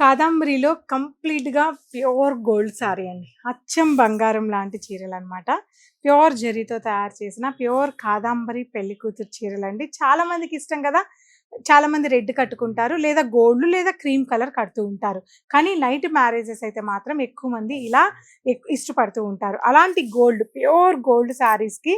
కాదంబరిలో కంప్లీట్‌గా pure gold sorry అండి. అచ్చం బంగారం లాంటి చీరలనమాట. ప్యూర్ జరీతో తయారు చేసిన ప్యూర్ కాదంబరి పెళ్లి కూతురు చీరలండి. చాలా మందికి ఇష్టం గదా! చాలామంది రెడ్ కట్టుకుంటారు. లేదా గోల్డ్ లేదా క్రీమ్ కలర్ కడుతూ ఉంటారు. కానీ నైట్ మ్యారేజెస్ అయితే మాత్రం ఎక్కువ మంది ఇలా ఇష్టపడుతూ ఉంటారు. అలాంటి ప్యూర్ గోల్డ్ శారీస్‌కి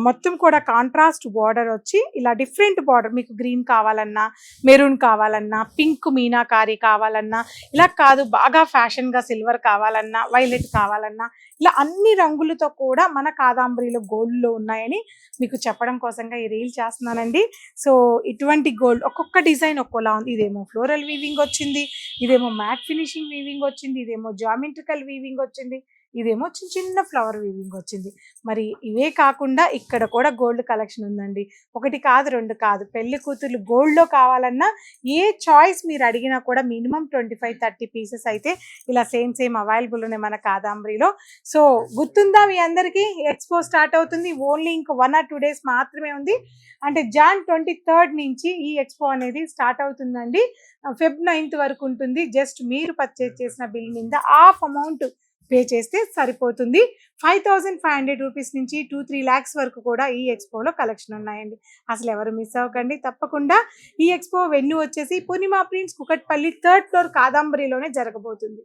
మొత్తం కూడా కాంట్రాస్ట్ బార్డర్ వచ్చి ఇలా డిఫరెంట్ బార్డర్ మీకు గ్రీన్ కావాలన్నా, మెరూన్ కావాలన్నా, పింక్ మీనాకారి కావాలన్నా, ఇలా కాదు బాగా ఫ్యాషన్‌గా సిల్వర్ కావాలన్నా, వైలెట్ కావాలన్నా, ఇలా అన్ని రంగులతో కూడా మన కాదాంబరిలో గోల్డ్‌లో ఉన్నాయని మీకు చెప్పడం కోసంగా ఈ రీల్ చేస్తున్నానండి. సో, ఇటువంటి గోల్డ్ ఒక్కొక్క డిజైన్ ఒక్కోలా ఉంది. ఇదేమో ఫ్లోరల్ వీవింగ్ వచ్చింది. ఇదేమో మ్యాట్ ఫినిషింగ్ వీవింగ్ వచ్చింది. ఇదేమో జామెట్రికల్ వీవింగ్ వచ్చింది. ఇదేమో చిన్న చిన్న ఫ్లవర్ వీవింగ్ వచ్చింది. మరి ఇవే కాకుండా ఇక్కడ కూడా గోల్డ్ కలెక్షన్ ఉందండి. ఒకటి కాదు, 2 కాదు. పెళ్లి కూతుర్లు గోల్డ్‌లో కావాలన్నా ఏ చాయిస్ మీరు అడిగినా కూడా మినిమమ్ 25, 30 పీసెస్ అయితే ఇలా సేమ్ అవైలబుల్ ఉన్నాయి మన కాదాంబరిలో. సో, గుర్తుందా మీ అందరికీ? ఎక్స్‌పో స్టార్ట్ అవుతుంది. ఓన్లీ ఇంక 1 ఆర్ 2 డేస్ మాత్రమే ఉంది. అంటే జాన్ 23 నుంచి ఈ ఎక్స్‌పో అనేది స్టార్ట్ అవుతుందండి. ఫెబ్ 9 వరకు ఉంటుంది. జస్ట్ మీరు పర్చేజ్ చేసిన బిల్ మీద హాఫ్ అమౌంట్ పే చేస్తే సరిపోతుంది. 5500 రూపీస్ నుంచి 2-3 లాక్స్ వరకు కూడా ఈ ఎక్స్‌పోలో కలెక్షన్ ఉన్నాయండి. అసలు ఎవరు మిస్ అవ్వకండి. తప్పకుండా ఈ ఎక్స్‌పో వెన్యూ వచ్చేసి పూర్ణిమ ప్రింట్స్, కూకట్పల్లి, 3rd ఫ్లోర్ కాదంబరిలోనే జరగబోతుంది.